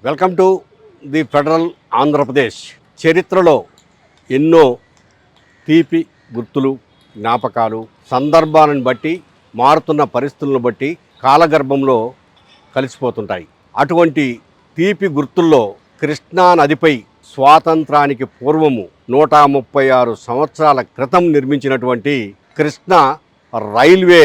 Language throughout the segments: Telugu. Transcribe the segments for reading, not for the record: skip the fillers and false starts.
Welcome to the federal Andhra Pradesh. చరిత్రలో ఎన్నో తీపి గుర్తులు, జ్ఞాపకాలు సందర్భాలను బట్టి, మారుతున్న పరిస్థితులను బట్టి కాలగర్భంలో కలిసిపోతుంటాయి. అటువంటి తీపి గుర్తుల్లో కృష్ణా నదిపై స్వాతంత్రానికి పూర్వము 136 సంవత్సరాల క్రితం నిర్మించినటువంటి కృష్ణా రైల్వే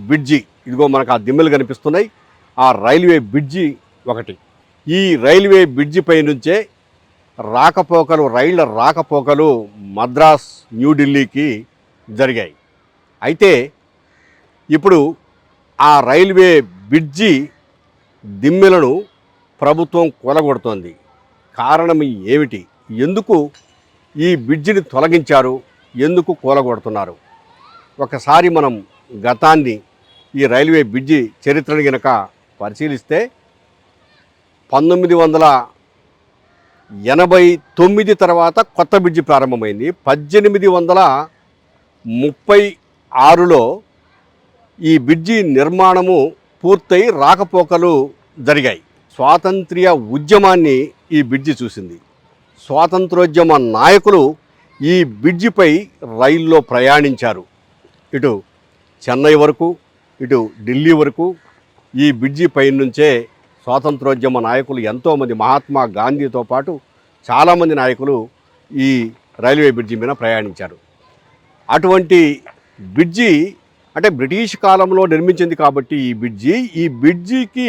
బ్రిడ్జి, ఇదిగో మనకు ఆ దిమ్మెలు కనిపిస్తున్నాయి. ఆ రైల్వే బ్రిడ్జి ఒకటి. ఈ రైల్వే బ్రిడ్జి పై నుంచే రైళ్ల రాకపోకలు మద్రాస్, న్యూఢిల్లీకి జరిగాయి. అయితే ఇప్పుడు ఆ రైల్వే బ్రిడ్జి దిమ్మెలను ప్రభుత్వం కూలగొడుతోంది. కారణం ఏమిటి? ఎందుకు ఈ బ్రిడ్జిని తొలగించారు? ఎందుకు కూలగొడుతున్నారు? ఒకసారి మనం గతాన్ని, ఈ రైల్వే బ్రిడ్జి చరిత్రను గనక పరిశీలిస్తే 1989 తర్వాత కొత్త బ్రిడ్జి ప్రారంభమైంది. 1836లో ఈ బ్రిడ్జి నిర్మాణము పూర్తయి రాకపోకలు జరిగాయి. స్వాతంత్ర్య ఉద్యమాన్ని ఈ బ్రిడ్జి చూసింది. స్వాతంత్రోద్యమ నాయకులు ఈ బ్రిడ్జిపై రైల్లో ప్రయాణించారు. ఇటు చెన్నై వరకు, ఇటు ఢిల్లీ వరకు ఈ బ్రిడ్జి పై నుంచే స్వాతంత్రోద్యమ నాయకులు ఎంతోమంది, మహాత్మా గాంధీతో పాటు చాలామంది నాయకులు ఈ రైల్వే బ్రిడ్జి మీద ప్రయాణించారు. అటువంటి బ్రిడ్జి అంటే బ్రిటిష్ కాలంలో నిర్మించింది కాబట్టి ఈ బ్రిడ్జికి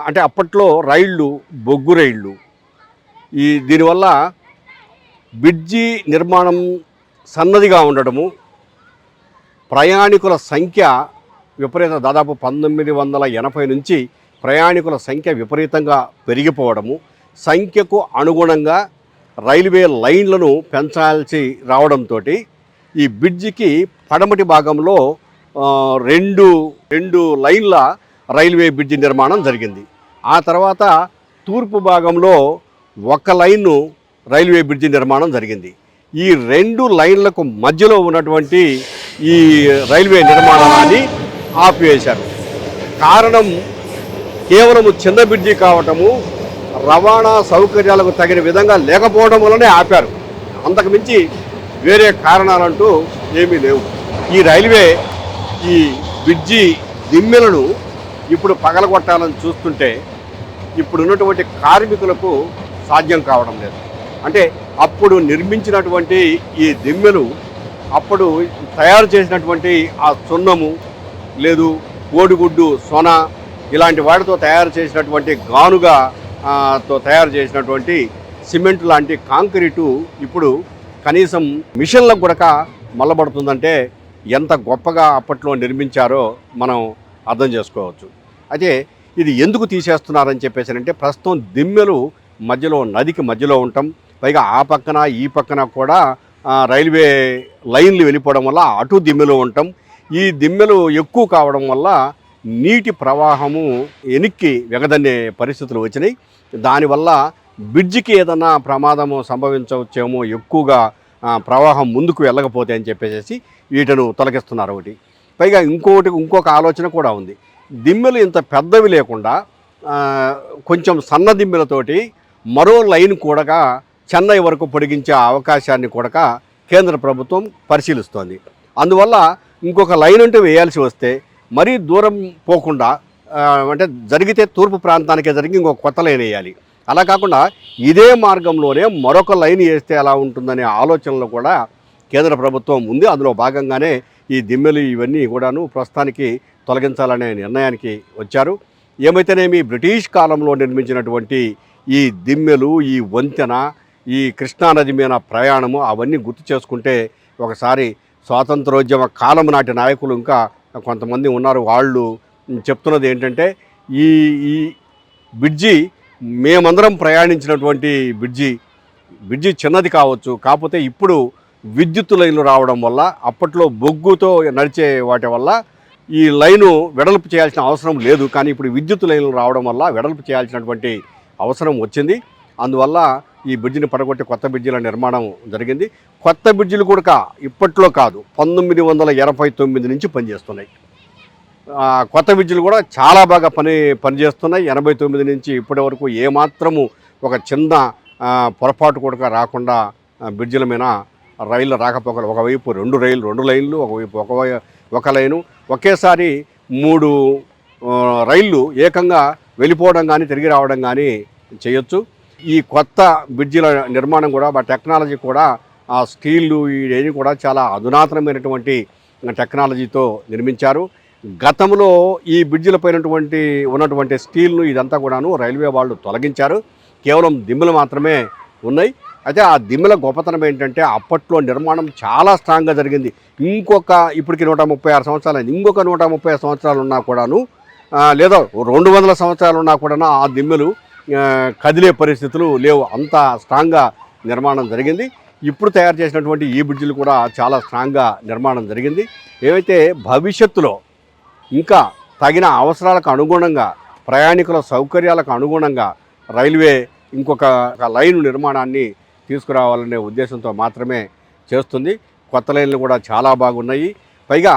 అంటే అప్పట్లో రైళ్ళు బొగ్గు రైళ్ళు. దీనివల్ల బ్రిడ్జి నిర్మాణం సన్నదిగా ఉండడము, ప్రయాణికుల సంఖ్య దాదాపు 1980 నుంచి ప్రయాణికుల సంఖ్య విపరీతంగా పెరిగిపోవడము, సంఖ్యకు అనుగుణంగా రైల్వే లైన్లను పెంచాల్సి రావడంతో ఈ బ్రిడ్జికి పడమటి భాగంలో రెండు లైన్ల రైల్వే బ్రిడ్జి నిర్మాణం జరిగింది. ఆ తర్వాత తూర్పు భాగంలో ఒక లైను రైల్వే బ్రిడ్జి నిర్మాణం జరిగింది. ఈ రెండు లైన్లకు మధ్యలో ఉన్నటువంటి ఈ రైల్వే నిర్మాణాన్ని ఆపివేశారు. కారణం కేవలం చిన్న బ్రిడ్జి కావటము, రవాణా సౌకర్యాలకు తగిన విధంగా లేకపోవడం వల్లనే ఆపారు. అంతకుమించి వేరే కారణాలంటూ ఏమీ లేవు. ఈ బ్రిడ్జి దిమ్మెలను ఇప్పుడు పగలగొట్టాలని చూస్తుంటే ఇప్పుడున్నటువంటి కార్మికులకు సాధ్యం కావడం లేదు. అంటే అప్పుడు నిర్మించినటువంటి ఈ దిమ్మెలు, అప్పుడు తయారు చేసినటువంటి ఆ సున్నము లేదు, కోడిగుడ్డు సొన ఇలాంటి వాటితో తయారు చేసినటువంటి గానుగా తో తయారు చేసినటువంటి సిమెంట్ లాంటి కాంక్రీటు ఇప్పుడు కనీసం మిషన్లకు కూడా మల్లబడుతుందంటే ఎంత గొప్పగా అప్పట్లో నిర్మించారో మనం అర్థం చేసుకోవచ్చు. అయితే ఇది ఎందుకు తీసేస్తున్నారని చెప్పేసారంటే, ప్రస్తుతం దిమ్మెలు మధ్యలో, నదికి మధ్యలో ఉండటం, పైగా ఆ పక్కన ఈ పక్కన కూడా రైల్వే లైన్లు వెళ్ళిపోవడం వల్ల అటు దిమ్మెలు ఉండటం, ఈ దిమ్మెలు ఎక్కువ కావడం వల్ల నీటి ప్రవాహము వెనక్కి వెగదన్నే పరిస్థితులు వచ్చినాయి. దానివల్ల బ్రిడ్జికి ఏదన్నా ప్రమాదము సంభవించవచ్చేమో, ఎక్కువగా ప్రవాహం ముందుకు వెళ్ళకపోతే అని చెప్పేసి వీటిని తొలగిస్తున్నారు. ఒకటి, పైగా ఇంకొక ఆలోచన కూడా ఉంది. దిమ్మెలు ఇంత పెద్దవి లేకుండా కొంచెం సన్న దిమ్మెలతోటి మరో లైన్ కూడా చెన్నై వరకు పొడిగించే అవకాశాన్ని కూడా కేంద్ర ప్రభుత్వం పరిశీలిస్తోంది. అందువల్ల ఇంకొక లైన్ అంటూ వేయాల్సి వస్తే మరీ దూరం పోకుండా, అంటే జరిగితే తూర్పు ప్రాంతానికే జరిగి ఇంకొక కొత్త లైన్ వేయాలి. అలా కాకుండా ఇదే మార్గంలోనే మరొక లైన్ వేస్తే ఎలా ఉంటుందనే ఆలోచనలో కూడా కేంద్ర ప్రభుత్వం ఉంది. అందులో భాగంగానే ఈ దిమ్మెలు ఇవన్నీ కూడాను ప్రస్తుతానికి తొలగించాలనే నిర్ణయానికి వచ్చారు. ఏమైతేనేమి బ్రిటిష్ కాలంలో నిర్మించినటువంటి ఈ దిమ్మెలు, ఈ వంతెన, ఈ కృష్ణానది మీద ప్రయాణము అవన్నీ గుర్తు చేసుకుంటే ఒకసారి స్వాతంత్రోద్యమ కాలం నాటి నాయకులు ఇంకా కొంతమంది ఉన్నారు. వాళ్ళు చెప్తున్నది ఏంటంటే, ఈ బ్రిడ్జి మేమందరం ప్రయాణించినటువంటి బ్రిడ్జి చిన్నది కావచ్చు, కాకపోతే ఇప్పుడు విద్యుత్ లైన్లు రావడం వల్ల, అప్పట్లో బొగ్గుతో నడిచే వాటి వల్ల ఈ లైను వెడల్పు చేయాల్సిన అవసరం లేదు. కానీ ఇప్పుడు విద్యుత్ లైన్లు రావడం వల్ల వెడల్పు చేయాల్సినటువంటి అవసరం వచ్చింది. అందువల్ల ఈ బ్రిడ్జిని పడగొట్టి కొత్త బ్రిడ్జిల నిర్మాణం జరిగింది. కొత్త బ్రిడ్జిలు కూడా ఇప్పట్లో కాదు, 1989 నుంచి పనిచేస్తున్నాయి. కొత్త బ్రిడ్జిలు కూడా చాలా బాగా పనిచేస్తున్నాయి. 89 నుంచి ఇప్పటి వరకు ఏమాత్రము ఒక చిన్న పొరపాటు కూడా రాకుండా బ్రిడ్జిల మీద రైళ్ళు రాకపోకలు, ఒకవైపు 2 లైన్లు, ఒకవైపు ఒక లైను, ఒకేసారి 3 రైళ్ళు ఏకంగా వెళ్ళిపోవడం కానీ తిరిగి రావడం కానీ చేయొచ్చు. ఈ కొత్త బ్రిడ్జిల నిర్మాణం కూడా టెక్నాలజీ కూడా ఆ స్టీళ్ళు ఇవన్నీ కూడా చాలా అధునాతనమైనటువంటి టెక్నాలజీతో నిర్మించారు. గతంలో ఈ బ్రిడ్జిల పైనటువంటి ఉన్నటువంటి స్టీల్ను ఇదంతా కూడాను రైల్వే వాళ్ళు తొలగించారు. కేవలం దిమ్మెలు మాత్రమే ఉన్నాయి. అయితే ఆ దిమ్మెల గొప్పతనం ఏంటంటే అప్పట్లో నిర్మాణం చాలా స్ట్రాంగ్గా జరిగింది. ఇప్పటికి 136 సంవత్సరాలు అయింది. ఇంకొక 130 సంవత్సరాలు ఉన్నా కూడాను, లేదా 200 సంవత్సరాలు ఉన్నా కూడా ఆ దిమ్మెలు కదిలే పరిస్థితులు లేవు. అంత స్ట్రాంగ్గా నిర్మాణం జరిగింది. ఇప్పుడు తయారు చేసినటువంటి ఈ బ్రిడ్జిలు కూడా చాలా స్ట్రాంగ్గా నిర్మాణం జరిగింది. ఏవైతే భవిష్యత్తులో ఇంకా తగిన అవసరాలకు అనుగుణంగా, ప్రయాణికుల సౌకర్యాలకు అనుగుణంగా రైల్వే ఇంకొక లైను నిర్మాణాన్ని తీసుకురావాలనే ఉద్దేశంతో మాత్రమే చేస్తుంది. కొత్త లైన్లు కూడా చాలా బాగున్నాయి. పైగా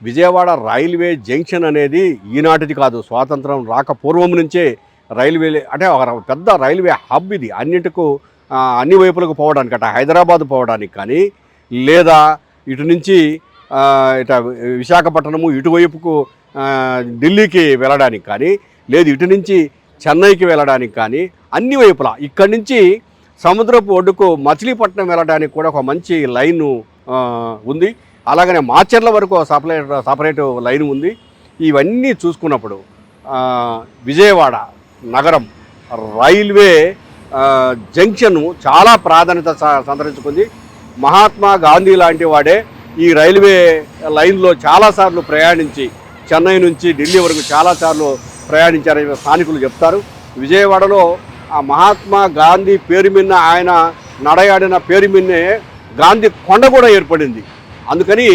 విజయవాడ రైల్వే జంక్షన్ అనేది ఈనాటిది కాదు, స్వాతంత్రం రాకపూర్వం నుంచే రైల్వే అంటే ఒక పెద్ద రైల్వే హబ్ ఇది. అన్ని వైపులకు పోవడానికి, అటు హైదరాబాద్ పోవడానికి కానీ, లేదా ఇటు నుంచి విశాఖపట్నము ఇటువైపుకు ఢిల్లీకి వెళ్ళడానికి కానీ, లేదు ఇటు నుంచి చెన్నైకి వెళ్ళడానికి కానీ, అన్ని వైపులా ఇక్కడి నుంచి సముద్రపు ఒడ్డుకు మచిలీపట్నం వెళ్ళడానికి కూడా ఒక మంచి లైను ఉంది. అలాగనే మాచర్ల వరకు సపరేట్ లైన్ ఉంది. ఇవన్నీ చూసుకున్నప్పుడు విజయవాడ నగరం రైల్వే జంక్షన్ చాలా ప్రాధాన్యత సంతరించుకుంది. మహాత్మా గాంధీ లాంటి వాడే ఈ రైల్వే లైన్లో చాలాసార్లు ప్రయాణించి చెన్నై నుంచి ఢిల్లీ వరకు చాలాసార్లు ప్రయాణించారని స్థానికులు చెప్తారు. విజయవాడలో ఆ మహాత్మా గాంధీ పేరు మీద ఆయన నడయాడిన పేరు మీదనే గాంధీ కొండ కూడా ఏర్పడింది. అందుకని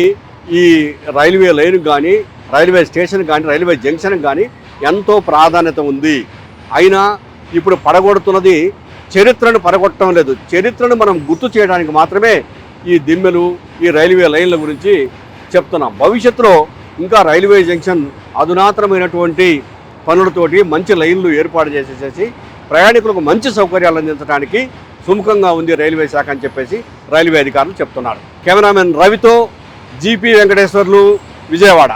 ఈ రైల్వే లైన్ కానీ, రైల్వే స్టేషన్ కానీ, రైల్వే జంక్షన్ కానీ ఎంతో ప్రాధాన్యత ఉంది. అయినా ఇప్పుడు పడగొడుతున్నది చరిత్రను పడగొట్టడం లేదు, చరిత్రను మనం గుర్తు చేయడానికి మాత్రమే ఈ దిమ్మెలు, ఈ రైల్వే లైన్ల గురించి చెప్తున్నాం. భవిష్యత్తులో ఇంకా రైల్వే జంక్షన్ అధునాతనమైనటువంటి పనులతోటి మంచి లైన్లు ఏర్పాటు చేసేసి ప్రయాణికులకు మంచి సౌకర్యాలు అందించడానికి సుముఖంగా ఉంది రైల్వే శాఖ అని చెప్పేసి రైల్వే అధికారులు చెప్తున్నారు. కెమెరామెన్ రవితో జీపీ వెంకటేశ్వర్లు, విజయవాడ.